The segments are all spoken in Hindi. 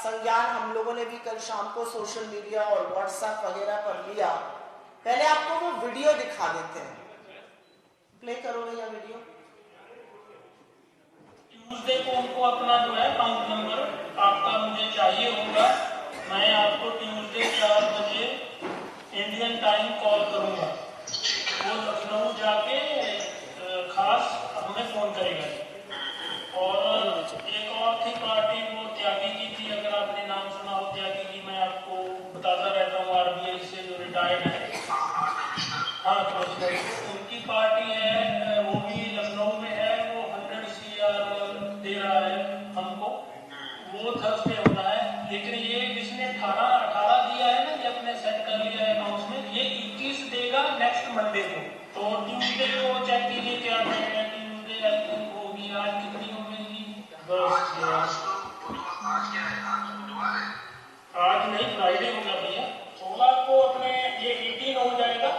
संज्ञान हम लोगों ने भी कल शाम को सोशल मीडिया और व्हाट्सएप वगैरह पर लिया। पहले आपको वो वीडियो दिखा देते हैं, प्ले करो भैया वीडियो। ट्यूसडे को उनको अपना जो है अकाउंट नंबर आपका मुझे चाहिए होगा। मैं आपको ट्यूसडे 4 बजे इंडियन टाइम कॉल करूंगा। वो लखनऊ जाके खास हमें फोन करेगा। और एक और थी पार्टी, वो त्यागी जी थी, अगर आपने नाम सुना हो त्यागी जी, मैं आपको बताता रहता हूँ, आरबीआई से जो रिटायर्ड है। हाँ, तो उनकी पार्टी है, वो भी लखनऊ में है। वो 100 CR दे रहा है हमको। वो थर्सडे होना है। लेकिन ये जिसने 18 दिया है ना, ये अपने सेट कर लिया है अकाउंट में, ये 21 देगा नेक्स्ट मंडे को। तो ट्यूसडे को चेक कीजिए क्या है। ट्यूसडे आई थिंक होगी, आज कितनी हो गई जी? आज नहीं, फ्राइडे होगा भैया। 16 को अपने ये 18 हो जाएगा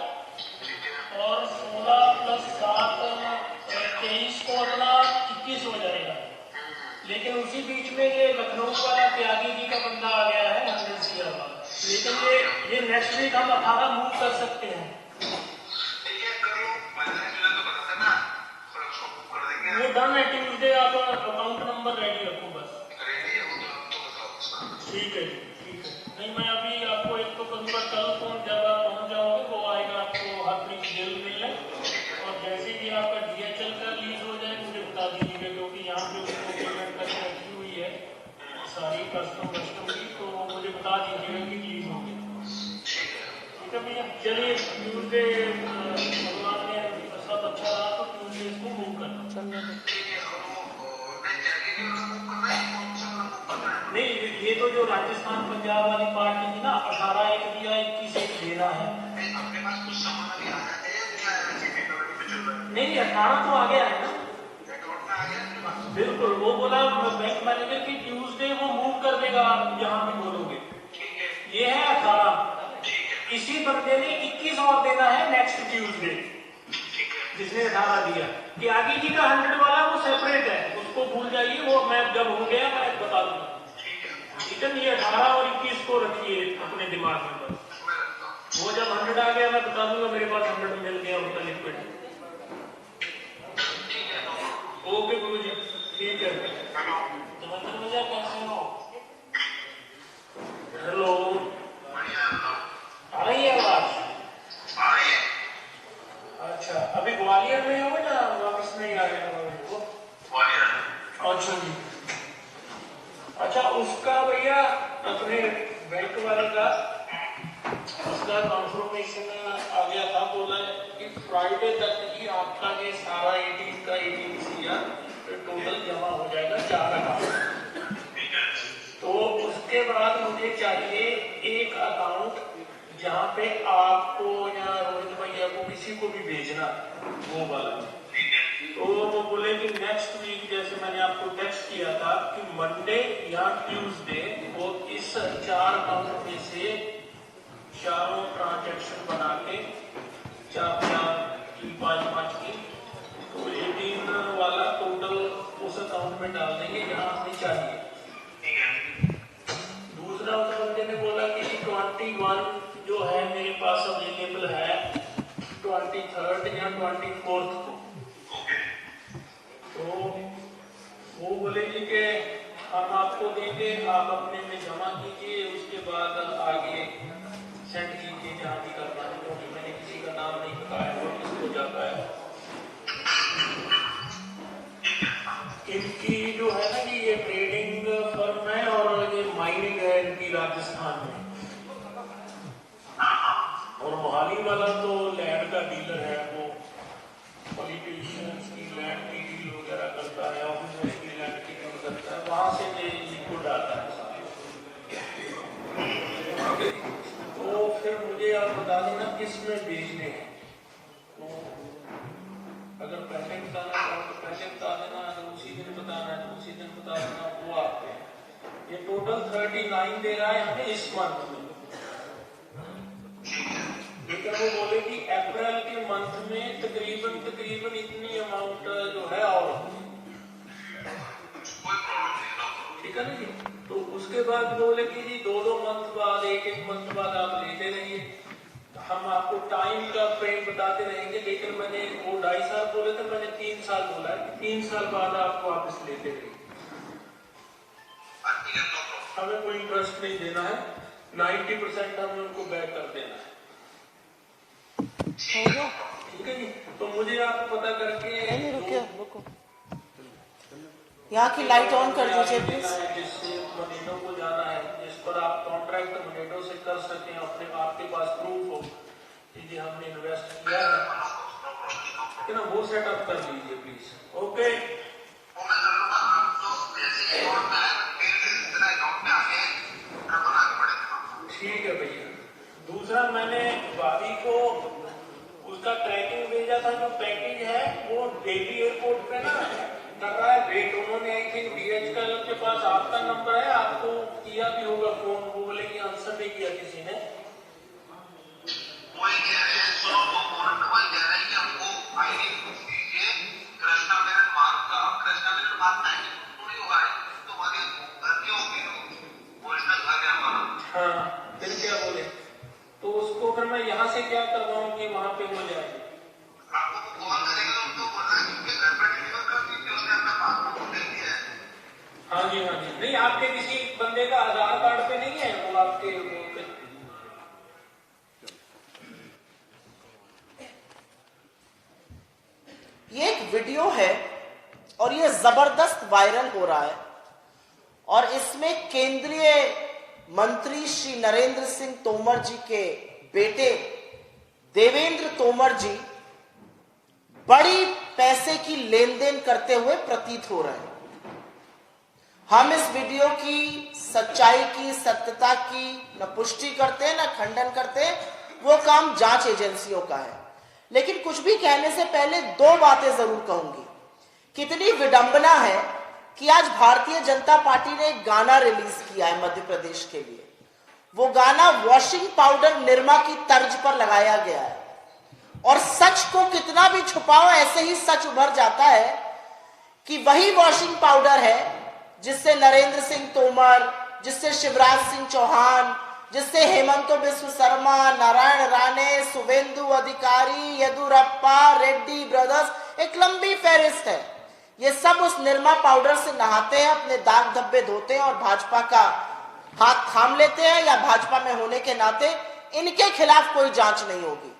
और 16 + 7 23 को अपना 21 हो जाएगा। लेकिन उसी बीच में ये लखनऊ वाला त्यागी जी का बंदा आ गया है 100 CR वाला। लेकिन ये नेक्स्ट वीक हम 18 मूव कर सकते हैं। वो डन है। ट्यूसडे आप अकाउंट नंबर रेडी रखो बस। ठीक है जी, ठीक है। नहीं, मैं अभी आपको एक तो करूँगा, कल को जब आप पहुँच जाओगे वो आएगा आपको हर डिटेल मिलने। और जैसे भी आपका DHL का लीज हो जाए मुझे बता दीजिएगा, क्योंकि यहाँ पे उसको पेमेंट करके रखी हुई है सारी कस्टम की, तो मुझे बता दीजिएगा कि लीज हो गई। ठीक है भैया, चलिए ट्यूसडे भगवान ने सब अच्छा रहा तो ट्यूसडे इसको मूव करना। नहीं, ये तो जो राजस्थान पंजाब वाली पार्टी थी ना, 18 एक दिया, 21 एक देना है। नहीं, 18 तो आ गया है ना। बिल्कुल, वो बोला बैंक मैनेजर की ट्यूसडे वो मूव कर देगा, आप जहां भी बोलोगे। ये है 18। इसी बंदे ने 21 और देना है नेक्स्ट ट्यूसडे, जिसने 18 दिया। त्यागी जी का 100 वाला वो सेपरेट है, उसको भूल जाइए, वो मैं जब हो गया मैं बता दूंगा। ठीक है, ये 18 और 21 को रखिए अपने दिमाग में बस। वो जब 100 आ गया मैं बता दूंगा, मेरे पास 100 मिल गया उनका लिक्विड। ओके गुरु जी, ठीक है। नमस्ते भैया, कैसे हो? हेलो, आ रही है आवाज? अच्छा, अभी ग्वालियर में हो या वापस नहीं आ गया? अच्छा जी, अच्छा। उसका भैया अपने बैंक वाले का उसका कॉन्फर्मेशन आ गया था, बोला कि फ्राइडे तक ही आपका ये सारा 18 का 18 CR टोटल जमा हो जाएगा 4 अकाउंट। तो उसके बाद मुझे चाहिए एक अकाउंट जहाँ पे आपको या रोहित भैया को किसी को भी भेजना, वो वाला। तो वो बोले कि नेक्स्ट वीक, जैसे मैंने आपको टेक्स्ट किया था कि मंडे या ट्यूसडे वो इस 4 अकाउंट में से चारों ट्रांजैक्शन बना के 4 की 5 की, तो 18 वाला टोटल उस अकाउंट में डाल देंगे जहाँ हमें चाहिए। दूसरा, उस बंदे ने बोला कि 21 जो है मेरे पास अवेलेबल है 23rd या 24th को। तो वो बोलेंगे कि हम आपको देंगे, आप अपने में जमा कीजिए, उसके बाद आगे सेंड कीजिए जहाँ भी करना है, क्योंकि मैंने किसी का नाम नहीं बताया वो किसको जाता है। इनकी जो है ना कि ये ट्रेडिंग फर्म है और ये माइनिंग है इनकी राजस्थान में। और मोहाली वाला तो लैंड का डीलर है, वो पॉलिटिशियंस की लैंड की डील वगैरह करता है, ऑफिसर्स की लैंड की डील करता है, वहां से ये लिक्विड आता है सारे। तो फिर मुझे आप बता देना किस में बेचने हैं। तो अगर पहले बताना चाहो तो पहले बता देना, अगर उसी दिन बताना है तो उसी दिन बता देना, वो आपके। ये टोटल 39 दे रहा है हमें इस मंथ में। लेकिन वो बोले कि अप्रैल के मंथ में तकरीबन इतनी अमाउंट जो है और ठीक ठीक है ना जी। तो उसके बाद बोले कि जी 2-2 मंथ बाद, 1-1 मंथ बाद आप लेते रहिए, हम आपको टाइम का फ्रेम बताते रहेंगे। लेकिन मैंने वो 2.5 साल बोले थे, मैंने 3 साल बोला है कि 3 साल बाद आप वापस लेते रहिए। हमें कोई इंटरेस्ट नहीं देना है, 90% हमें उनको बैक कर देना है। ठीक है जी। तो मुझे आप पता करके रुको यहाँ की लाइट ऑन कर दीजिए प्लीज। जिससे मोनेटो को जाना है, जिस पर आप कॉन्ट्रैक्ट मोनेटो से कर सकें, अपने आपके पास प्रूफ हो कि जी हमने इन्वेस्ट किया है ना, वो सेटअप कर लीजिए प्लीज। ओके, ठीक है भैया। दूसरा, मैंने भाभी को उसका ट्रैकिंग भेजा था, जो पैकेज है वो दिल्ली एयरपोर्ट पे ना कर रहा है वेट। उन्होंने आई थिंक DHL के पास आपका नंबर है, आपको किया भी होगा फोन, वो बोले कि आंसर नहीं किया किसी ने। हाँ, फिर क्या बोले? तो उसको फिर मैं यहाँ से क्या करवाऊँ कि वहां पे हो जाए? हाँ जी, हाँ जी। नहीं, आपके किसी बंदे का आधार कार्ड पे नहीं है वो आपके पे? ये एक वीडियो है और ये जबरदस्त वायरल हो रहा है, और इसमें केंद्रीय मंत्री श्री नरेंद्र सिंह तोमर जी के बेटे देवेंद्र तोमर जी बड़ी पैसे की लेन देन करते हुए प्रतीत हो रहे हैं। हम इस वीडियो की सच्चाई की, सत्यता की न पुष्टि करते हैं न खंडन करते हैं, वो काम जांच एजेंसियों का है। लेकिन कुछ भी कहने से पहले 2 बातें जरूर कहूंगी। कितनी विडंबना है कि आज भारतीय जनता पार्टी ने एक गाना रिलीज किया है मध्य प्रदेश के लिए। वो गाना वॉशिंग पाउडर निरमा की तर्ज पर लगाया गया है, और सच को कितना भी छुपाओ ऐसे ही सच उभर जाता है कि वही वॉशिंग पाउडर है जिससे नरेंद्र सिंह तोमर, जिससे शिवराज सिंह चौहान, जिससे हेमंत बिस्व शर्मा, नारायण राणे, शुभेंदु अधिकारी, येदुरप्पा, रेड्डी ब्रदर्स, एक लंबी फहरिस्त है। ये सब उस निरमा पाउडर से नहाते हैं, अपने दाग धब्बे धोते हैं और भाजपा का हाथ थाम लेते हैं, या भाजपा में होने के नाते इनके खिलाफ कोई जांच नहीं होगी।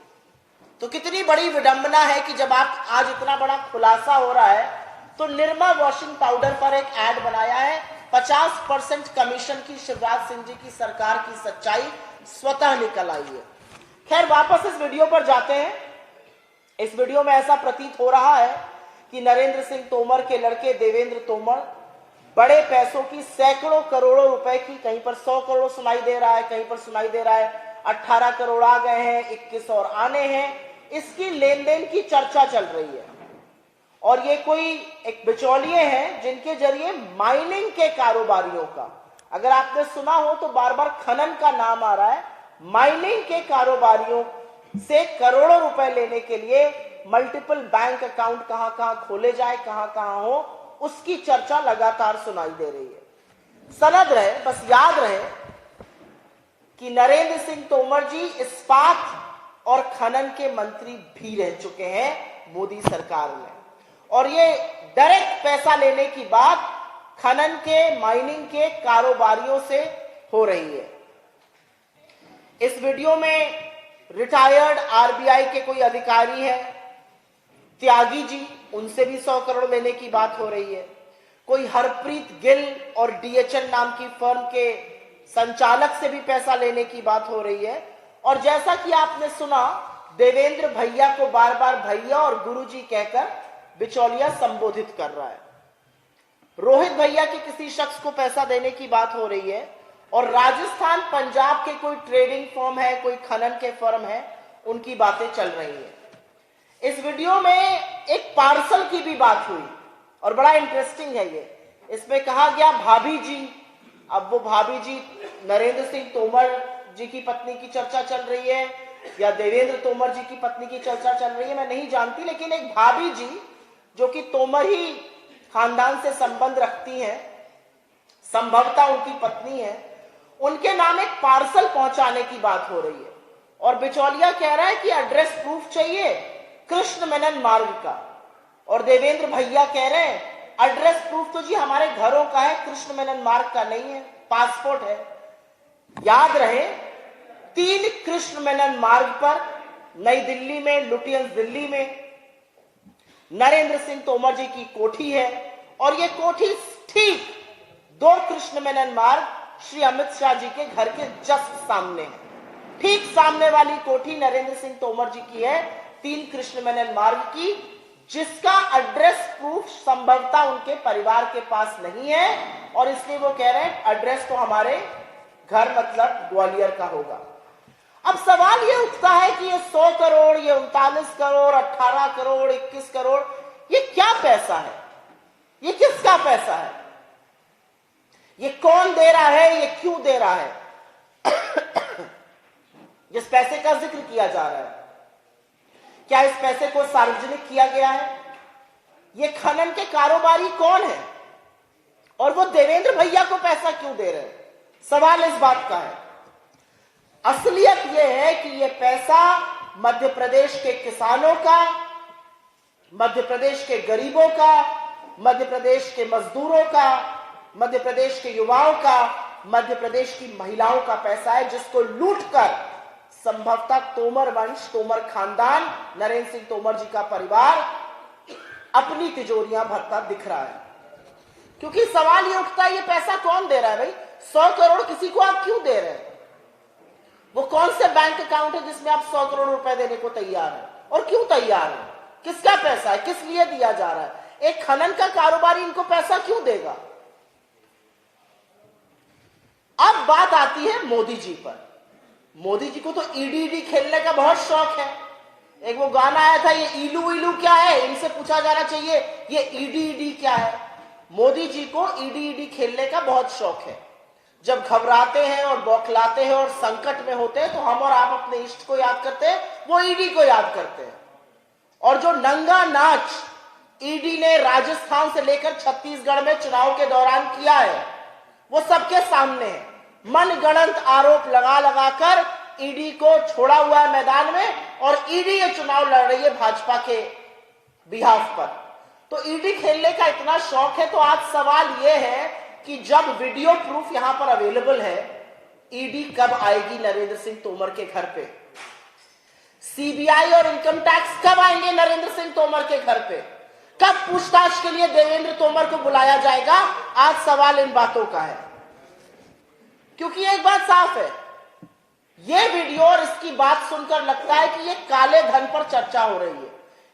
तो कितनी बड़ी विडंबना है कि जब आप आज इतना बड़ा खुलासा हो रहा है, तो निरमा वॉशिंग पाउडर पर एक ऐड बनाया है। 50% कमीशन की शिवराज सिंह जी की सरकार की सच्चाई स्वतः निकल आई है। खैर, वापस इस वीडियो पर जाते हैं। इस वीडियो में ऐसा प्रतीत हो रहा है कि नरेंद्र सिंह तोमर के लड़के देवेंद्र तोमर बड़े पैसों की, सैकड़ों करोड़ों रुपए की, कहीं पर 100 करोड़ सुनाई दे रहा है, कहीं पर सुनाई दे रहा है 18 करोड़ आ गए हैं, 21 और आने हैं, इसकी लेन देन की चर्चा चल रही है। और ये कोई एक बिचौलिए हैं जिनके जरिए माइनिंग के कारोबारियों का, अगर आपने सुना हो तो बार बार खनन का नाम आ रहा है, माइनिंग के कारोबारियों से करोड़ों रुपए लेने के लिए मल्टीपल बैंक अकाउंट कहां कहां खोले जाए, कहां कहां हो, उसकी चर्चा लगातार सुनाई दे रही है। सनद रहे, बस याद रहे कि नरेंद्र सिंह तोमर जी इस्पात और खनन के मंत्री भी रह चुके हैं मोदी सरकार में, और ये डायरेक्ट पैसा लेने की बात खनन के, माइनिंग के कारोबारियों से हो रही है। इस वीडियो में रिटायर्ड RBI के कोई अधिकारी है, त्यागी जी, उनसे भी 100 करोड़ लेने की बात हो रही है। कोई हरप्रीत गिल और DHL नाम की फर्म के संचालक से भी पैसा लेने की बात हो रही है। और जैसा कि आपने सुना, देवेंद्र भैया को बार बार भैया और गुरुजी कहकर बिचौलिया संबोधित कर रहा है। रोहित भैया के किसी शख्स को पैसा देने की बात हो रही है, और राजस्थान पंजाब के कोई ट्रेडिंग फर्म है, कोई खनन के फर्म है, उनकी बातें चल रही है। इस वीडियो में एक पार्सल की भी बात हुई और बड़ा इंटरेस्टिंग है ये। इसमें कहा गया भाभी जी, अब वो भाभी जी नरेंद्र सिंह तोमर जी की पत्नी की चर्चा चल रही है या देवेंद्र तोमर जी की पत्नी की चर्चा चल रही है, मैं नहीं जानती, लेकिन एक भाभी जी जो कि तोमर ही खानदान से संबंध रखती हैं, संभवतः उनकी पत्नी है, उनके नाम एक पार्सल पहुंचाने की बात हो रही है और बिचौलिया कह रहा है कि एड्रेस प्रूफ चाहिए कृष्ण मेनन मार्ग का, और देवेंद्र भैया कह रहे हैं एड्रेस प्रूफ तो जी हमारे घरों का है, कृष्ण मेनन मार्ग का नहीं है, पासपोर्ट है। याद रहे 3 कृष्ण मेनन मार्ग पर नई दिल्ली में, लुटियंस दिल्ली में नरेंद्र सिंह तोमर जी की कोठी है, और यह कोठी ठीक 2 कृष्ण मेनन मार्ग श्री अमित शाह जी के घर के जस्ट सामने है। ठीक सामने वाली कोठी नरेंद्र सिंह तोमर जी की है, 3 कृष्ण मेनन मार्ग की, जिसका एड्रेस प्रूफ संभवतः उनके परिवार के पास नहीं है, और इसलिए वो कह रहे हैं एड्रेस तो हमारे घर मतलब ग्वालियर का होगा। अब सवाल ये उठता है कि ये 100 करोड़, ये 39 करोड़, 18 करोड़, 21 करोड़, ये क्या पैसा है? ये किसका पैसा है? ये कौन दे रहा है? ये क्यों दे रहा है? जिस पैसे का जिक्र किया जा रहा है, क्या इस पैसे को सार्वजनिक किया गया है? ये खनन के कारोबारी कौन है और वो देवेंद्र भैया को पैसा क्यों दे रहे हैं? सवाल इस बात का है। असलियत यह है कि यह पैसा मध्य प्रदेश के किसानों का, मध्य प्रदेश के गरीबों का, मध्य प्रदेश के मजदूरों का, मध्य प्रदेश के युवाओं का, मध्य प्रदेश की महिलाओं का पैसा है, जिसको लूटकर संभवतः तोमर वंश, तोमर खानदान, नरेंद्र सिंह तोमर जी का परिवार अपनी तिजोरियां भरता दिख रहा है। क्योंकि सवाल ये उठता है, ये पैसा कौन दे रहा है भाई? 100 करोड़ किसी को आप क्यों दे रहे हैं? वो कौन से बैंक अकाउंट है जिसमें आप 100 करोड़ रुपए देने को तैयार हैं? और क्यों तैयार हैं? किसका पैसा है? किस लिए दिया जा रहा है? एक खनन का कारोबारी इनको पैसा क्यों देगा? अब बात आती है मोदी जी पर। मोदी जी को तो ईडी खेलने का बहुत शौक है। एक वो गाना आया था, ये ईलू ईलू क्या है, इनसे पूछा जाना चाहिए ये ईडी क्या है। मोदी जी को ईडी खेलने का बहुत शौक है। जब घबराते हैं और बौखलाते हैं और संकट में होते हैं तो हम और आप अपने इष्ट को याद करते हैं, वो ईडी को याद करते हैं। और जो नंगा नाच ईडी ने राजस्थान से लेकर छत्तीसगढ़ में चुनाव के दौरान किया है, वो सबके सामने है। मनगढ़ंत आरोप लगा लगाकर ईडी को छोड़ा हुआ है मैदान में, और ईडी ये चुनाव लड़ रही है भाजपा के बिहाफ पर। तो ईडी खेलने का इतना शौक है, तो आज सवाल यह है कि जब वीडियो प्रूफ यहां पर अवेलेबल है, ईडी कब आएगी नरेंद्र सिंह तोमर के घर पे? सीबीआई और इनकम टैक्स कब आएंगे नरेंद्र सिंह तोमर के घर पे? कब पूछताछ के लिए देवेंद्र तोमर को बुलाया जाएगा? आज सवाल इन बातों का है। क्योंकि एक बात साफ है, यह वीडियो और इसकी बात सुनकर लगता है कि यह काले धन पर चर्चा हो रही है,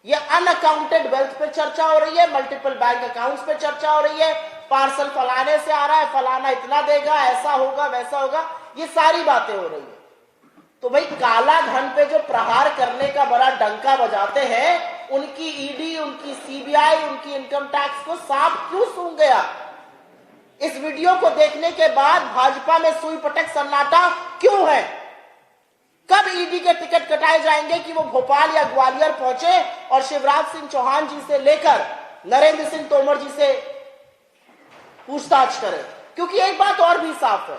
यह अनअकाउंटेड वेल्थ पर चर्चा हो रही है, मल्टीपल बैंक अकाउंट्स पे चर्चा हो रही है, पार्सल फलाने से आ रहा है, फलाना इतना देगा, ऐसा होगा वैसा होगा, ये सारी बातें हो रही है। तो भाई काला धन पे जो प्रहार करने का बड़ा डंका बजाते हैं, उनकी ईडी, उनकी सीबीआई, उनकी इनकम टैक्स को सांप क्यों सूंघ गया? इस वीडियो को देखने के बाद भाजपा में सुई पटक सन्नाटा क्यों है? कब ईडी के टिकट कटाए जाएंगे कि वो भोपाल या ग्वालियर पहुंचे और शिवराज सिंह चौहान जी से लेकर नरेंद्र सिंह तोमर जी से पूछताछ करें? क्योंकि एक बात और भी साफ है,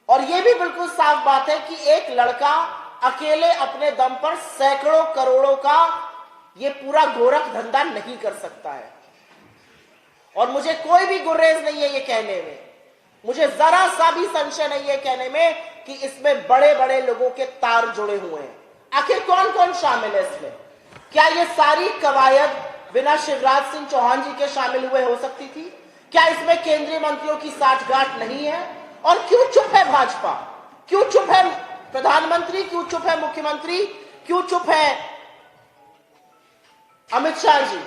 और यह भी बिल्कुल साफ बात है कि एक लड़का अकेले अपने दम पर सैकड़ों करोड़ों का ये पूरा गोरख धंधा नहीं कर सकता है। और मुझे कोई भी गुर्रेज नहीं है ये कहने में, मुझे जरा सा भी संशय नहीं है कहने में कि इसमें बड़े बड़े लोगों के तार जुड़े हुए हैं। आखिर कौन कौन शामिल है इसमें? क्या ये सारी कवायद बिना शिवराज सिंह चौहान जी के शामिल हुए हो सकती थी? क्या इसमें केंद्रीय मंत्रियों की साठगांठ नहीं है? और क्यों चुप है भाजपा? क्यों चुप है प्रधानमंत्री? क्यों चुप है मुख्यमंत्री? क्यों चुप है अमित शाह जी?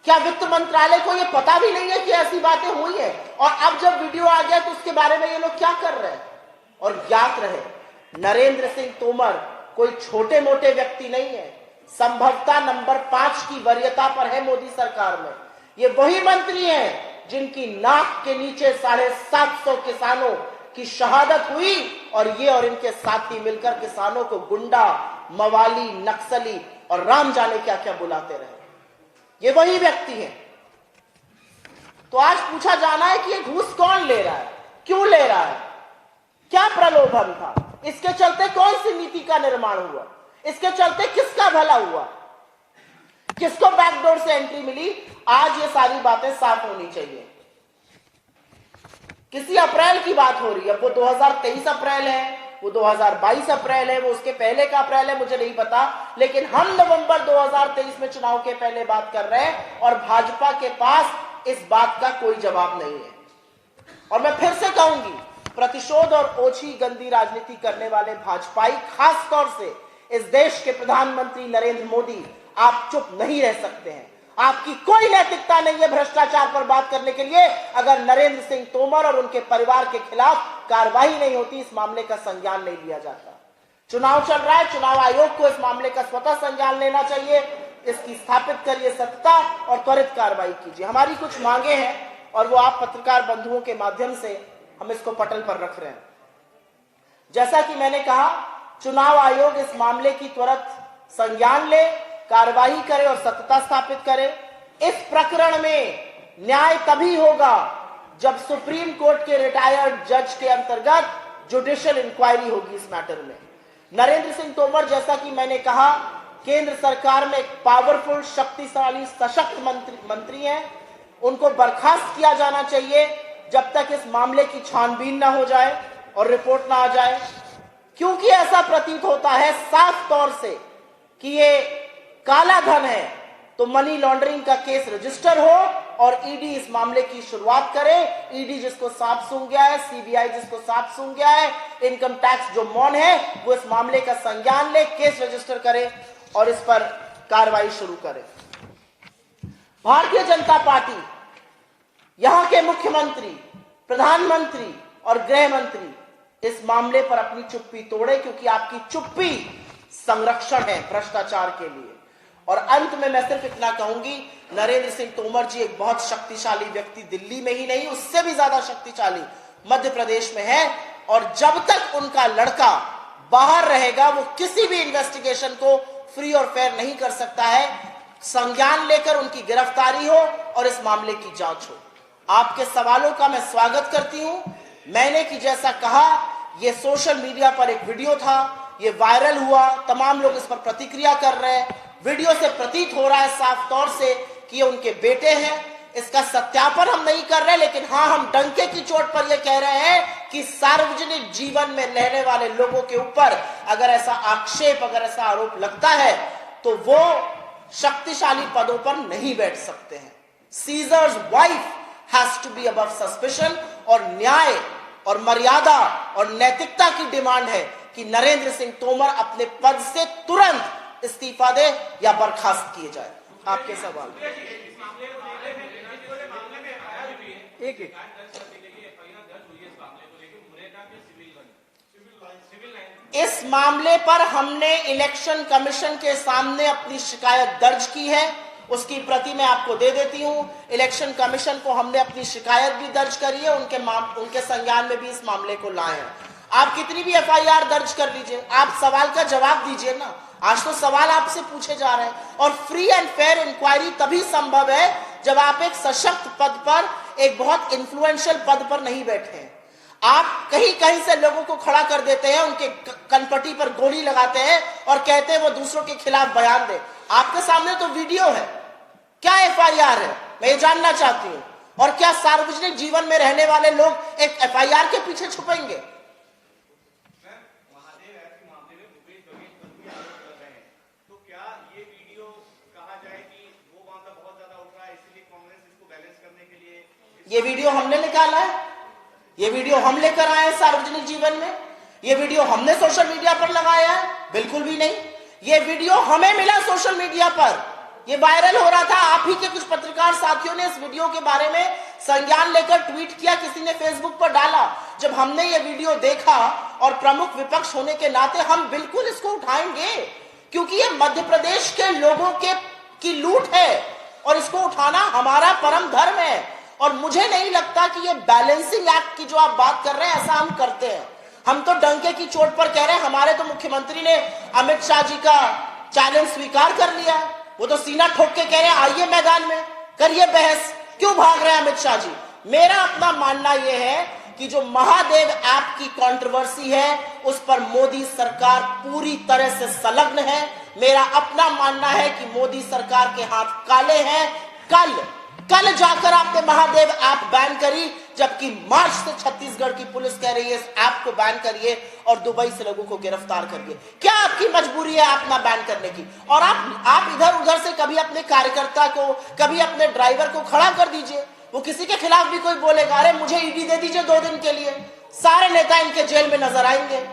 क्या वित्त मंत्रालय को यह पता भी नहीं है कि ऐसी बातें हुई है? और अब जब वीडियो आ गया तो उसके बारे में ये लोग क्या कर रहे हैं? और याद रहे, नरेंद्र सिंह तोमर कोई छोटे मोटे व्यक्ति नहीं है। संभवतः नंबर 5 की वरीयता पर है मोदी सरकार में। ये वही मंत्री हैं जिनकी नाक के नीचे 750 किसानों की शहादत हुई, और ये और इनके साथी मिलकर किसानों को गुंडा, मवाली, नक्सली और राम जाने क्या क्या बुलाते रहे। ये वही व्यक्ति हैं। तो आज पूछा जाना है कि ये घूस कौन ले रहा है, क्यों ले रहा है, क्या प्रलोभन था, इसके चलते कौन सी नीति का निर्माण हुआ, इसके चलते किसका भला हुआ, किसको बैकडोर से एंट्री मिली। आज ये सारी बातें साफ होनी चाहिए। किसी अप्रैल की बात हो रही है, वो 2023 अप्रैल है, वो 2022 अप्रैल है, वो उसके पहले का अप्रैल है, मुझे नहीं पता, लेकिन हम नवंबर 2023 में चुनाव के पहले बात कर रहे हैं और भाजपा के पास इस बात का कोई जवाब नहीं है। और मैं फिर से कहूंगी, प्रतिशोध और ओछी गंदी राजनीति करने वाले भाजपाई, खास तौर से इस देश के प्रधानमंत्री नरेंद्र मोदी, आप चुप नहीं रह सकते हैं। आपकी कोई नैतिकता नहीं है भ्रष्टाचार पर बात करने के लिए। अगर नरेंद्र सिंह तोमर और उनके परिवार के खिलाफ कार्रवाई नहीं होती, इस मामले का संज्ञान नहीं लिया जाता। चुनाव चल रहा है, चुनाव आयोग को इस मामले का स्वतः संज्ञान लेना चाहिए, इसकी स्थापित करिए सत्ता और त्वरित कार्रवाई कीजिए। हमारी कुछ मांगे हैं और वो आप पत्रकार बंधुओं के माध्यम से हम इसको पटल पर रख रहे हैं। जैसा कि मैंने कहा, चुनाव आयोग इस मामले की त्वरित संज्ञान ले, कार्रवाई करे और सत्यता स्थापित करे। इस प्रकरण में न्याय तभी होगा जब सुप्रीम कोर्ट के रिटायर्ड जज के अंतर्गत जुडिशियल इंक्वायरी होगी इस मैटर में। नरेंद्र सिंह तोमर, जैसा कि मैंने कहा, केंद्र सरकार में एक पावरफुल, शक्तिशाली, सशक्त मंत्री हैं। उनको बर्खास्त किया जाना चाहिए जब तक इस मामले की छानबीन ना हो जाए और रिपोर्ट ना आ जाए, क्योंकि ऐसा प्रतीत होता है साफ तौर से कि ये काला धन है। तो मनी लॉन्ड्रिंग का केस रजिस्टर हो और ईडी इस मामले की शुरुआत करे। ईडी जिसको सांप सूंघ गया है, सीबीआई जिसको सांप सूंघ गया है, इनकम टैक्स जो मौन है, वो इस मामले का संज्ञान ले, केस रजिस्टर करे और इस पर कार्रवाई शुरू करे। भारतीय जनता पार्टी, यहां के मुख्यमंत्री, प्रधानमंत्री और गृह मंत्री इस मामले पर अपनी चुप्पी तोड़े, क्योंकि आपकी चुप्पी संरक्षण है भ्रष्टाचार के लिए। और अंत में मैं सिर्फ इतना कहूंगी, नरेंद्र सिंह तोमर जी एक बहुत शक्तिशाली व्यक्ति, दिल्ली में ही नहीं, उससे भी ज्यादा शक्तिशाली मध्य प्रदेश में है। और जब तक उनका लड़का बाहर रहेगा, वो किसी भी इन्वेस्टिगेशन को फ्री और फेयर नहीं कर सकता है। संज्ञान लेकर उनकी गिरफ्तारी हो और इस मामले की जांच हो। आपके सवालों का मैं स्वागत करती हूं। मैंने कि जैसा कहा, यह सोशल मीडिया पर एक वीडियो था, ये वायरल हुआ, तमाम लोग इस पर प्रतिक्रिया कर रहे हैं। वीडियो से प्रतीत हो रहा है साफ तौर से कि ये उनके बेटे हैं। इसका सत्यापन हम नहीं कर रहे, लेकिन हाँ, हम डंके की चोट पर यह कह रहे हैं कि सार्वजनिक जीवन में रहने वाले लोगों के ऊपर अगर ऐसा आक्षेप, अगर ऐसा आरोप लगता है, तो वो शक्तिशाली पदों पर नहीं बैठ सकते हैं। Caesar's wife has to be above suspicion. और न्याय और मर्यादा और नैतिकता की डिमांड है कि नरेंद्र सिंह तोमर अपने पद से तुरंत इस्तीफा दे या बर्खास्त किए जाए। आपके सवाल। इस मामले पर हमने इलेक्शन कमीशन के सामने अपनी शिकायत दर्ज की है, उसकी प्रति मैं आपको दे देती हूं। इलेक्शन कमीशन को हमने अपनी शिकायत भी दर्ज करी है, उनके संज्ञान में भी इस मामले को लाए हैं। आप कितनी भी एफआईआर दर्ज कर लीजिए, आप सवाल का जवाब दीजिए ना। आज तो सवाल आपसे पूछे जा रहे हैं। और फ्री एंड फेयर इंक्वायरी तभी संभव है जब आप एक सशक्त पद पर, एक बहुत इन्फ्लुएंशियल पद पर नहीं बैठे हैं। आप कहीं कहीं से लोगों को खड़ा कर देते हैं, उनके कनपटी पर गोली लगाते हैं और कहते हैं वो दूसरों के खिलाफ बयान दे। आपके सामने तो वीडियो है, क्या एफआईआर है, मैं ये जानना चाहती हूं। और क्या सार्वजनिक जीवन में रहने वाले लोग एक एफआईआर के पीछे छुपेंगे? ये वीडियो हमने निकाला है, ये वीडियो हम लेकर आए हैं सार्वजनिक जीवन में, ये वीडियो हमने सोशल मीडिया पर लगाया है? बिल्कुल भी नहीं। ये वीडियो हमें मिला सोशल मीडिया पर, ये वायरल हो रहा था। आप ही के कुछ पत्रकार साथियों ने इस वीडियो के बारे में संज्ञान लेकर ट्वीट किया, किसी ने फेसबुक पर डाला। जब हमने ये वीडियो देखा और प्रमुख विपक्ष होने के नाते हम बिल्कुल इसको उठाएंगे, क्योंकि ये मध्य प्रदेश के लोगों की लूट है और इसको उठाना हमारा परम धर्म है। और मुझे नहीं लगता कि ये बैलेंसिंग एक्ट की जो आप बात कर रहे हैं, ऐसा हम करते हैं। हम तो डंके की चोट पर कह रहे हैं। हमारे तो मुख्यमंत्री ने अमित शाह जी का चैलेंज स्वीकार कर लिया। वो तो सीना ठोक के कह रहे हैं, आइए मैदान में, करिए बहस। क्यों भाग रहे हैं अमित शाह जी? मेरा अपना मानना यह है कि जो महादेव ऐप की कंट्रोवर्सी है उस पर मोदी सरकार पूरी तरह से संलग्न है। मेरा अपना मानना है कि मोदी सरकार के हाथ काले हैं। कल जाकर आपने महादेव ऐप बैन करी, जबकि मार्च से छत्तीसगढ़ की पुलिस कह रही है इस ऐप को बैन करिए और दुबई से लोगों को गिरफ्तार करिए। क्या आपकी मजबूरी है ऐप ना बैन करने की? और आप इधर उधर से कभी अपने कार्यकर्ता को, कभी अपने ड्राइवर को खड़ा कर दीजिए, वो किसी के खिलाफ भी कोई बोलेगा, अरे मुझे ईडी दे दीजिए 2 दिन के लिए, सारे नेता इनके जेल में नजर आएंगे।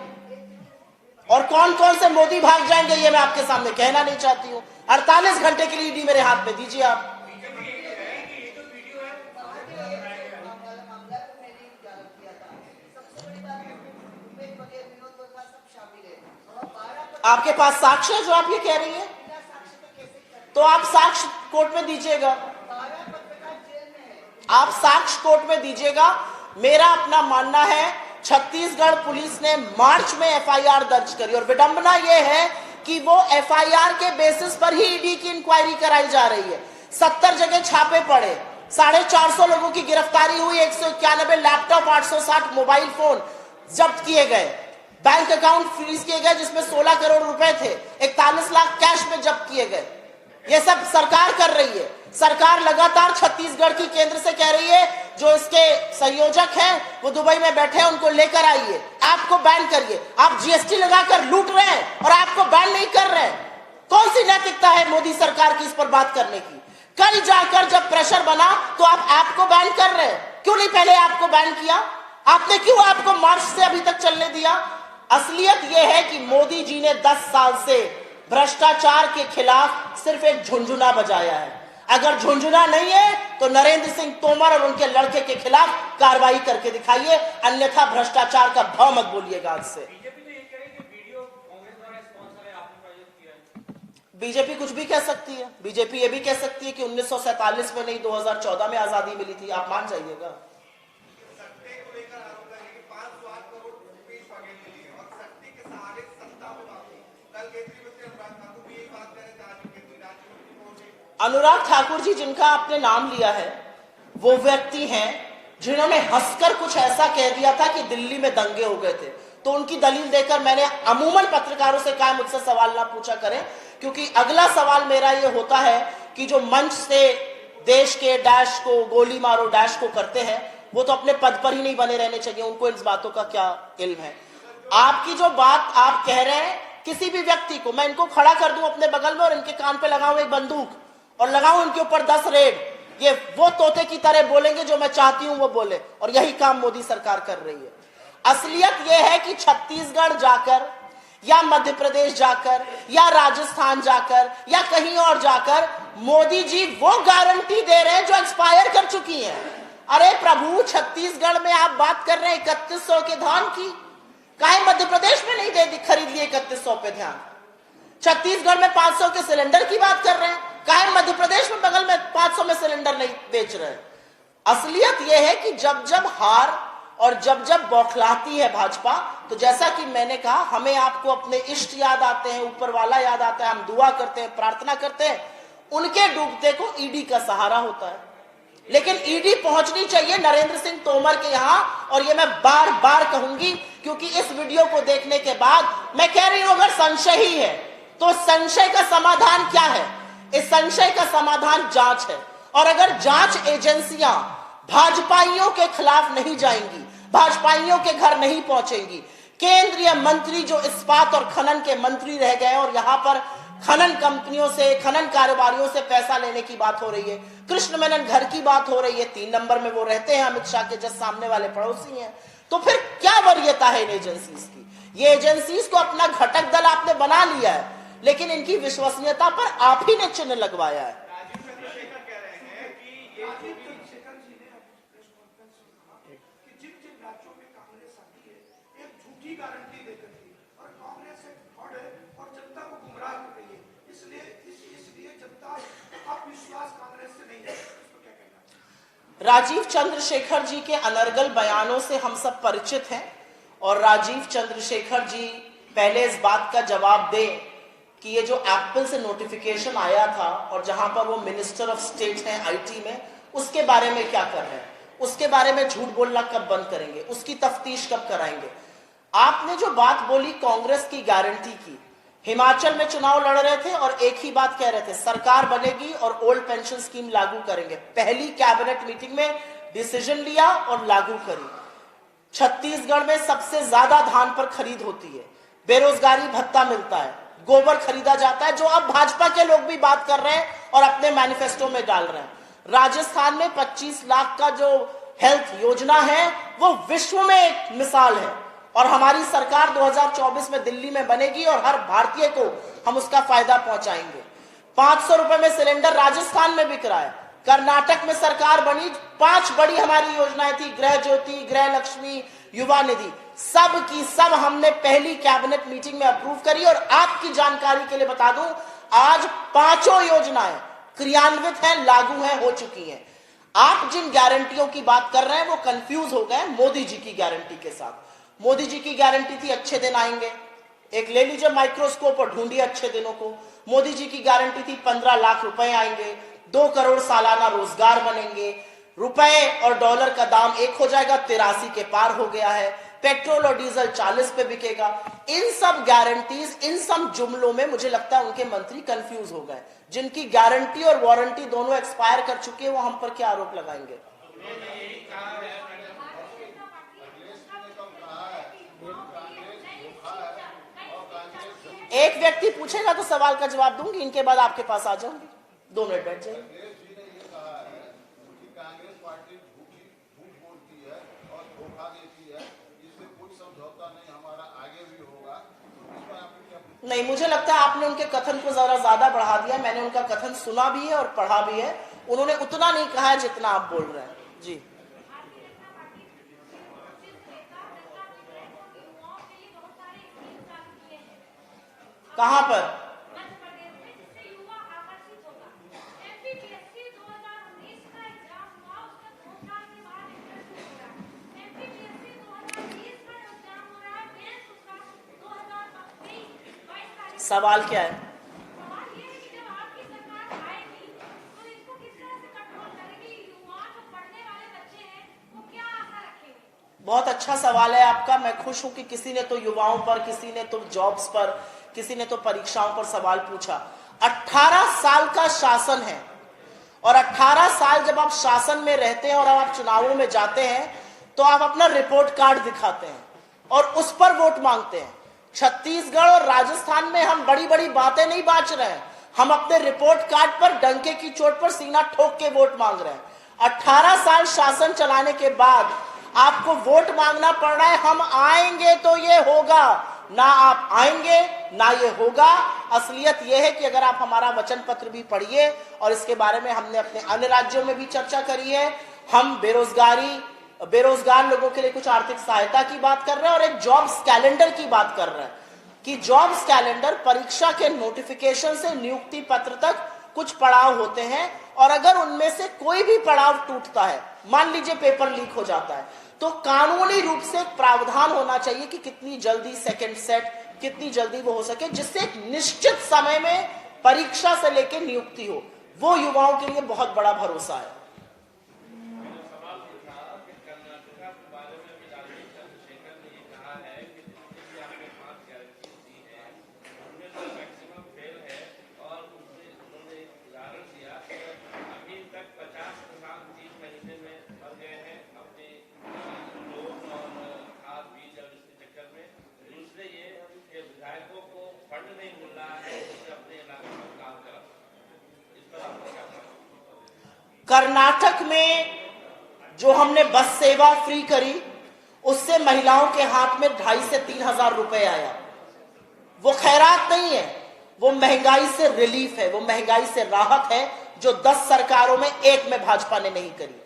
और कौन कौन से मोदी भाग जाएंगे ये मैं आपके सामने कहना नहीं चाहती हूं। 48 घंटे के लिए ईडी मेरे हाथ में दीजिए आप। आपके पास साक्ष्य है जो आप ये कह रही हैं? तो आप साक्ष्य कोर्ट में दीजिएगा, आप साक्ष्य कोर्ट में दीजिएगा। मेरा अपना मानना है छत्तीसगढ़ पुलिस ने मार्च में एफआईआर दर्ज करी और विडंबना यह है कि वो एफआईआर के बेसिस पर ही ईडी की इंक्वायरी कराई जा रही है। 70 जगह छापे पड़े, 450 लोगों की गिरफ्तारी हुई, 191 लैपटॉप, 860 मोबाइल फोन जब्त किए गए, बैंक अकाउंट फ्रीज किए गए जिसमें 16 करोड़ रुपए थे, 41 लाख कैश में जब्त किए गए। ये सब सरकार कर रही है। सरकार लगातार छत्तीसगढ़ की केंद्र से कह रही है जो इसके संयोजक हैं वो दुबई में बैठे हैं, उनको लेकर आइए, आपको बैन करिए। आप जीएसटी लगाकर लूट रहे हैं और आपको बैन नहीं कर रहे हैं। कौन सी नैतिकता है मोदी सरकार की इस पर बात करने की? कल जाकर जब प्रेशर बना तो आप ऐप को बैन कर रहे हैं, क्यों नहीं पहले आपको बैन किया? आपने क्यों आपको मार्च से अभी तक चलने दिया? असलियत यह है कि मोदी जी ने 10 साल से भ्रष्टाचार के खिलाफ सिर्फ एक झुंझुना बजाया है। अगर झुंझुना नहीं है तो नरेंद्र सिंह तोमर और उनके लड़के के खिलाफ कार्रवाई करके दिखाइए, अन्यथा भ्रष्टाचार का भाव मत बोलिएगा आज से। बीजेपी कुछ भी कह सकती है। बीजेपी ये भी कह सकती है कि 1947 में नहीं 2014 में आजादी मिली थी, आप मान जाइएगा। अनुराग ठाकुर जी जिनका आपने नाम लिया है वो व्यक्ति हैं जिन्होंने हंसकर कुछ ऐसा कह दिया था कि दिल्ली में दंगे हो गए थे। तो उनकी दलील देकर मैंने अमूमन पत्रकारों से कहा मुझसे सवाल ना पूछा करें, क्योंकि अगला सवाल मेरा ये होता है कि जो मंच से देश के डैश को गोली मारो डैश को करते हैं वो तो अपने पद पर ही नहीं बने रहने चाहिए, उनको इन बातों का क्या इल्म है? आपकी जो बात आप कह रहे हैं, किसी भी व्यक्ति को मैं इनको खड़ा कर दूं अपने बगल में और इनके कान पे लगाऊं एक बंदूक और लगाऊं इनके ऊपर 10 रेड, ये वो तोते की तरह बोलेंगे जो मैं चाहती हूं वो बोले, और यही काम मोदी सरकार कर रही है। असलियत यह है कि छत्तीसगढ़ जाकर या मध्य प्रदेश जाकर या राजस्थान जाकर या कहीं और जाकर मोदी जी वो गारंटी दे रहे हैं जो एक्सपायर कर चुकी है। अरे प्रभु, छत्तीसगढ़ में आप बात कर रहे हैं 3100 के धान की, काहे मध्य प्रदेश में नहीं दे खरीद लिए 3100 पे ध्यान? छत्तीसगढ़ में 500 के सिलेंडर की बात कर रहे हैं, काहे मध्य प्रदेश में बगल में 500 में सिलेंडर नहीं बेच रहे? असलियत यह है कि जब जब हार और जब जब बौखलाती है भाजपा, तो जैसा कि मैंने कहा, हमें आपको अपने इष्ट याद आते हैं, ऊपर वाला याद आता है, हम दुआ करते हैं, प्रार्थना करते हैं, उनके डूबते को ईडी का सहारा होता है। लेकिन ईडी पहुंचनी चाहिए नरेंद्र सिंह तोमर के यहां, और ये मैं बार बार कहूंगी, क्योंकि इस वीडियो को देखने के बाद मैं कह रही हूं अगर संशय ही है तो संशय का समाधान क्या है? इस संशय का समाधान जांच है। और अगर जांच एजेंसियां भाजपाइयों के खिलाफ नहीं जाएंगी, भाजपाइयों के घर नहीं पहुंचेंगी, केंद्रीय मंत्री जो इस्पात और खनन के मंत्री रह गए और यहां पर खनन कंपनियों से, खनन कारोबारियों से पैसा लेने की बात हो रही है, कृष्ण मेनन घर की बात हो रही है, 3 नंबर में वो रहते हैं, अमित शाह के जस्ट सामने वाले पड़ोसी हैं, तो फिर क्या वरीयता है इन एजेंसीज की? ये एजेंसीज को अपना घटक दल आपने बना लिया है, लेकिन इनकी विश्वसनीयता पर आप ही ने चिन्ह लगवाया है। राजीव चंद्रशेखर जी के अनर्गल बयानों से हम सब परिचित हैं, और राजीव चंद्रशेखर जी पहले इस बात का जवाब दें कि ये जो एप्पल से नोटिफिकेशन आया था और जहां पर वो मिनिस्टर ऑफ स्टेट हैं आईटी में, उसके बारे में क्या कर रहे हैं, उसके बारे में झूठ बोलना कब बंद करेंगे, उसकी तफ्तीश कब कराएंगे। आपने जो बात बोली कांग्रेस की गारंटी की, हिमाचल में चुनाव लड़ रहे थे और एक ही बात कह रहे थे, सरकार बनेगी और ओल्ड पेंशन स्कीम लागू करेंगे। पहली कैबिनेट मीटिंग में डिसीजन लिया और लागू करी। छत्तीसगढ़ में सबसे ज्यादा धान पर खरीद होती है, बेरोजगारी भत्ता मिलता है, गोबर खरीदा जाता है, जो अब भाजपा के लोग भी बात कर रहे हैं और अपने मैनिफेस्टो में डाल रहे हैं। राजस्थान में 25 लाख का जो हेल्थ योजना है वो विश्व में एक मिसाल है, और हमारी सरकार 2024 में दिल्ली में बनेगी और हर भारतीय को हम उसका फायदा पहुंचाएंगे। 500 रुपए में सिलेंडर राजस्थान में बिक रहा है। कर्नाटक में सरकार बनी, 5 बड़ी हमारी योजनाएं थी, गृह ज्योति, गृह लक्ष्मी, युवा निधि, सब की सब हमने पहली कैबिनेट मीटिंग में अप्रूव करी। और आपकी जानकारी के लिए बता दूं, आज 5 योजनाएं क्रियान्वित हैं, लागू हैं, हो चुकी हैं। आप जिन गारंटियों की बात कर रहे हैं वो कंफ्यूज हो गए मोदी जी की गारंटी के साथ। मोदी जी की गारंटी थी अच्छे दिन आएंगे, एक ले लीजिए माइक्रोस्कोप और ढूंढिए अच्छे दिनों को। मोदी जी की गारंटी थी 15 लाख रुपए आएंगे, 2 करोड़ सालाना रोजगार बनेंगे, रुपए और डॉलर का दाम एक हो जाएगा, 83 के पार हो गया है, पेट्रोल और डीजल 40 पे बिकेगा। इन सब गारंटीज, इन सब जुमलों में मुझे लगता है उनके मंत्री कंफ्यूज हो गए। जिनकी गारंटी और वारंटी दोनों एक्सपायर कर चुकी है वो हम पर क्या आरोप लगाएंगे। एक व्यक्ति पूछेगा तो सवाल का जवाब दूंगी, इनके बाद आपके पास आ जाऊंगी, 2 मिनट बैठ जाइए। कांग्रेस पार्टी झूठ बोलती है और धोखा देती है, इससे कुछ समझौता नहीं, हमारा आगे भी होगा। नहीं, मुझे लगता है आपने उनके कथन को जरा ज्यादा बढ़ा दिया। मैंने उनका कथन सुना भी है और पढ़ा भी है, उन्होंने उतना नहीं कहा है जितना आप बोल रहे हैं। जी, कहां पर? सवाल क्या है? बहुत अच्छा सवाल है आपका। मैं खुश हूं कि किसी ने तो युवाओं पर, किसी ने तो जॉब्स पर, किसी ने तो परीक्षाओं पर सवाल पूछा। 18 साल का शासन है और 18 साल जब आप शासन में रहते हैं और आप चुनावों में जाते हैं तो आप अपना रिपोर्ट कार्ड दिखाते हैं और उस पर वोट मांगते हैं। छत्तीसगढ़ और राजस्थान में हम बड़ी बड़ी बातें नहीं बांट रहे हैं, हम अपने रिपोर्ट कार्ड पर डंके की चोट पर सीना ठोक के वोट मांग रहे हैं। 18 साल शासन चलाने के बाद आपको वोट मांगना पड़ रहा है। हम आएंगे तो ये होगा, ना आप आएंगे ना ये होगा। असलियत ये है कि अगर आप हमारा वचन पत्र भी पढ़िए, और इसके बारे में हमने अपने अन्य राज्यों में भी चर्चा करी है, हम बेरोजगार लोगों के लिए कुछ आर्थिक सहायता की बात कर रहे हैं और एक जॉब्स कैलेंडर की बात कर रहे हैं कि जॉब्स कैलेंडर परीक्षा के नोटिफिकेशन से नियुक्ति पत्र तक कुछ पड़ाव होते हैं, और अगर उनमें से कोई भी पड़ाव टूटता है, मान लीजिए पेपर लीक हो जाता है, तो कानूनी रूप से एक प्रावधान होना चाहिए कि कितनी जल्दी सेकंड सेट, कितनी जल्दी वो हो सके, जिससे एक निश्चित समय में परीक्षा से लेकर नियुक्ति हो। वो युवाओं के लिए बहुत बड़ा भरोसा है। कर्नाटक में जो हमने बस सेवा फ्री करी, उससे महिलाओं के हाथ में 2,500 से 3,000 रुपए आया। वो खैरात नहीं है, वो महंगाई से रिलीफ है, वो महंगाई से राहत है जो 10 सरकारों में एक में भाजपा ने नहीं करी।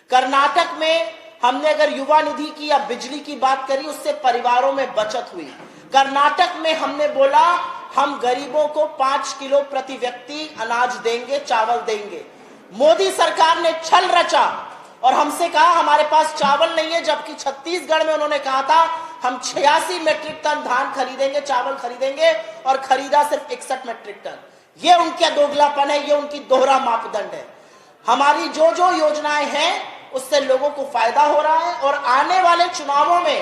कर्नाटक में हमने अगर युवा निधि की या बिजली की बात करी, उससे परिवारों में बचत हुई। कर्नाटक में हमने बोला हम गरीबों को 5 किलो प्रति व्यक्ति अनाज देंगे, चावल देंगे। मोदी सरकार ने छल रचा और हमसे कहा हमारे पास चावल नहीं है, जबकि छत्तीसगढ़ में उन्होंने कहा था हम 86 मेट्रिक टन धान खरीदेंगे, चावल खरीदेंगे, और खरीदा सिर्फ 61 मेट्रिक टन। ये उनका दोगलापन है, ये उनकी दोहरा मापदंड है। हमारी जो जो योजनाएं हैं उससे लोगों को फायदा हो रहा है और आने वाले चुनावों में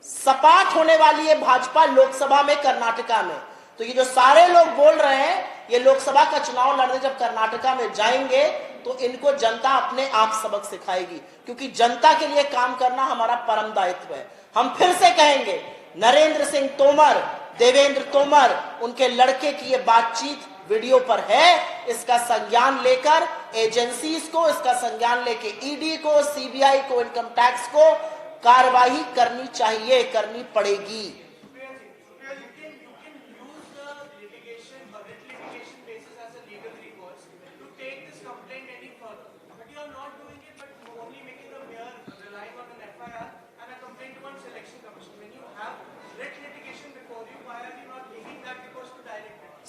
सपाट होने वाली है भाजपा लोकसभा में कर्नाटका में। तो ये जो सारे लोग बोल रहे हैं ये लोकसभा का चुनाव लड़ने जब कर्नाटका में जाएंगे तो इनको जनता अपने आप सबक सिखाएगी, क्योंकि जनता के लिए काम करना हमारा परम दायित्व है। हम फिर से कहेंगे, नरेंद्र सिंह तोमर, देवेंद्र तोमर, उनके लड़के की ये बातचीत वीडियो पर है, इसका संज्ञान लेकर एजेंसीज को, इसका संज्ञान लेके ईडी को, सीबीआई को, इनकम टैक्स को कार्रवाई करनी चाहिए, करनी पड़ेगी।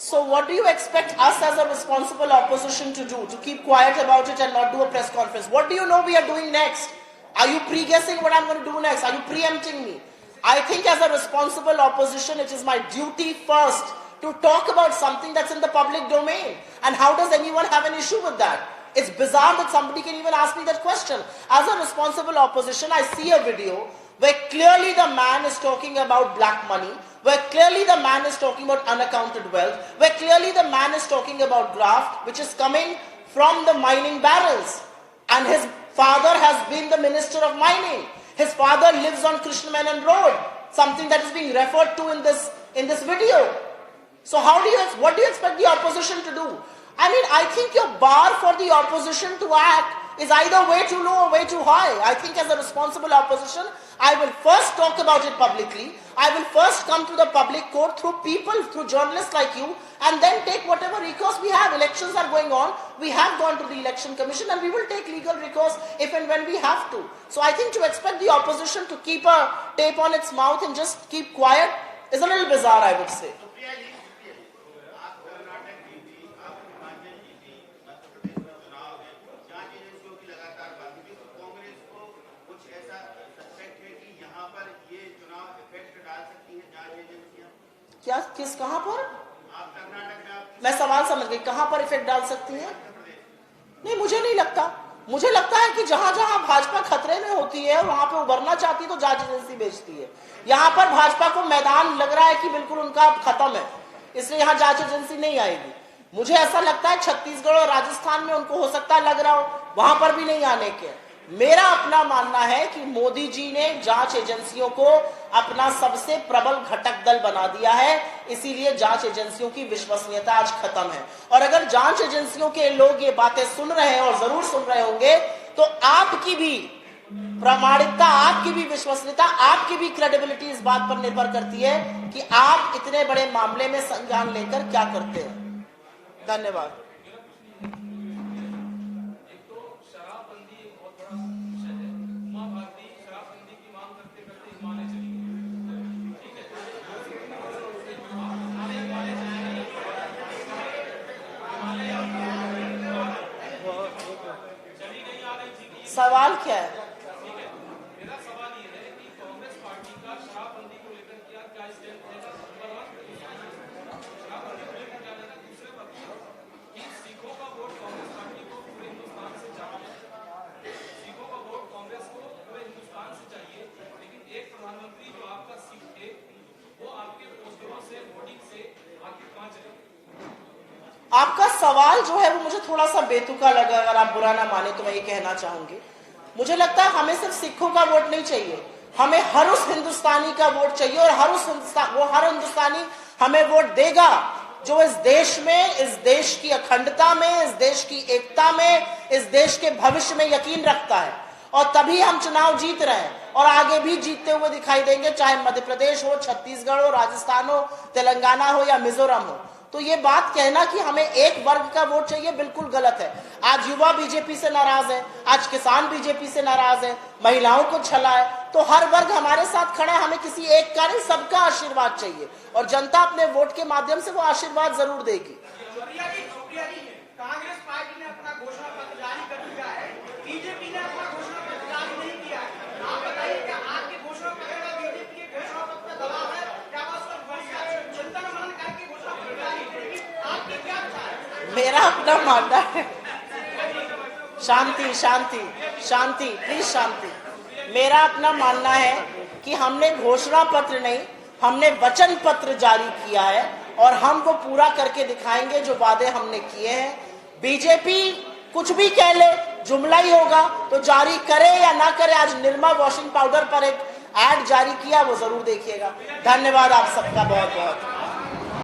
So what do you expect us as a responsible opposition to do? To keep quiet about it and not do a press conference? What do you know we are doing next? Are you pre-guessing what I'm going to do next? Are you preempting me? I think as a responsible opposition, it is my duty first to talk about something that's in the public domain. And how does anyone have an issue with that? It's bizarre that somebody can even ask me that question. As a responsible opposition, I see a video where clearly the man is talking about black money, where clearly the man is talking about unaccounted wealth, where clearly the man is talking about graft, which is coming from the mining barrels. And his father has been the minister of mining. His father lives on Krishna Menon Road, something that is being referred to in this video. So what do you expect the opposition to do? I mean, I think your bar for the opposition to act is either way too low or way too high. I think as a responsible opposition, I will first talk about it publicly. I will first come to the public court through people, through journalists like you, and then take whatever recourse we have. Elections are going on. We have gone to the Election Commission and we will take legal recourse if and when we have to. So I think to expect the opposition to keep a tape on its mouth and just keep quiet is a little bizarre, I would say. क्या किस कहां पर? मैं सवाल समझ गई, कहां पर इफेक्ट डाल सकती है? नहीं, मुझे नहीं लगता। मुझे लगता है कि जहां जहां भाजपा खतरे में होती है वहां पे उभरना चाहती है तो जांच एजेंसी भेजती है। यहां पर भाजपा को मैदान लग रहा है कि बिल्कुल उनका खत्म है, इसलिए यहां जांच एजेंसी नहीं आएगी। मुझे ऐसा लगता है छत्तीसगढ़ और राजस्थान में उनको हो सकता है लग रहा हो, वहां पर भी नहीं आने के। मेरा अपना मानना है कि मोदी जी ने जांच एजेंसियों को अपना सबसे प्रबल घटक दल बना दिया है, इसीलिए जांच एजेंसियों की विश्वसनीयता आज खत्म है। और अगर जांच एजेंसियों के लोग ये बातें सुन रहे हैं और जरूर सुन रहे होंगे, तो आपकी भी प्रामाणिकता, आपकी भी विश्वसनीयता, आपकी भी क्रेडिबिलिटी इस बात पर निर्भर करती है कि आप इतने बड़े मामले में संज्ञान लेकर क्या करते हैं। धन्यवाद। सवाल क्या है? मेरा सवाल ये है कि कांग्रेस पार्टी का शराबबंदी को लेकर क्या स्टैंड है? शराबबंदी को लेकर क्या रहेगा? दूसरे पर कि सिखों का वोट कांग्रेस पार्टी को पूरे हिंदुस्तान से चाहिए, सिखों का वोट कांग्रेस को पूरे हिंदुस्तान से चाहिए, लेकिन एक प्रधानमंत्री जो आपका सिख है वो आपके पोस्टरों से, वोटिंग से आखिर कहां चले? आपका सवाल जो है वो मुझे थोड़ा सा बेतुका लगा। अगर आप बुरा ना माने तो मैं ये कहना चाहूंगी, मुझे लगता है हमें सिर्फ सिखों का वोट नहीं चाहिए, हमें हर उस हिंदुस्तानी का वोट चाहिए। और हर हिंदुस्तानी हमें वोट देगा जो इस देश में, इस देश की अखंडता में, इस देश की एकता में, इस देश के भविष्य में यकीन रखता है। और तभी हम चुनाव जीत रहे हैं और आगे भी जीतते हुए दिखाई देंगे, चाहे मध्य प्रदेश हो, छत्तीसगढ़ हो, राजस्थान हो, तेलंगाना हो या मिजोरम हो। तो ये बात कहना कि हमें एक वर्ग का वोट चाहिए बिल्कुल गलत है। आज युवा बीजेपी से नाराज है, आज किसान बीजेपी से नाराज है, महिलाओं को छला है, तो हर वर्ग हमारे साथ खड़ा है। हमें किसी एक का नहीं, सबका आशीर्वाद चाहिए और जनता अपने वोट के माध्यम से वो आशीर्वाद जरूर देगी। कांग्रेस पार्टी ने अपना घोषणा पत्र जारी कर दिया है, बीजेपी ने अपना घोषणा पत्र जारी नहीं किया है। आप बताइए क्या आपके घोषणा पत्र का बीजेपी के घोषणा पत्र का दबाव है? क्या चिंतन मनन करके घोषणा पत्र जारी करेगी? आपकी क्या विचार है? मेरा अपना मानना है शांति शांति शांति, प्लीज शांति। मेरा अपना मानना है कि हमने घोषणा पत्र नहीं, हमने वचन पत्र जारी किया है और हम वो पूरा करके दिखाएंगे जो वादे हमने किए हैं। बीजेपी कुछ भी कह ले, जुमला ही होगा, तो जारी करे या ना करे। आज निर्मा वॉशिंग पाउडर पर एक ऐड जारी किया, वो जरूर देखिएगा। धन्यवाद आप सबका बहुत बहुत।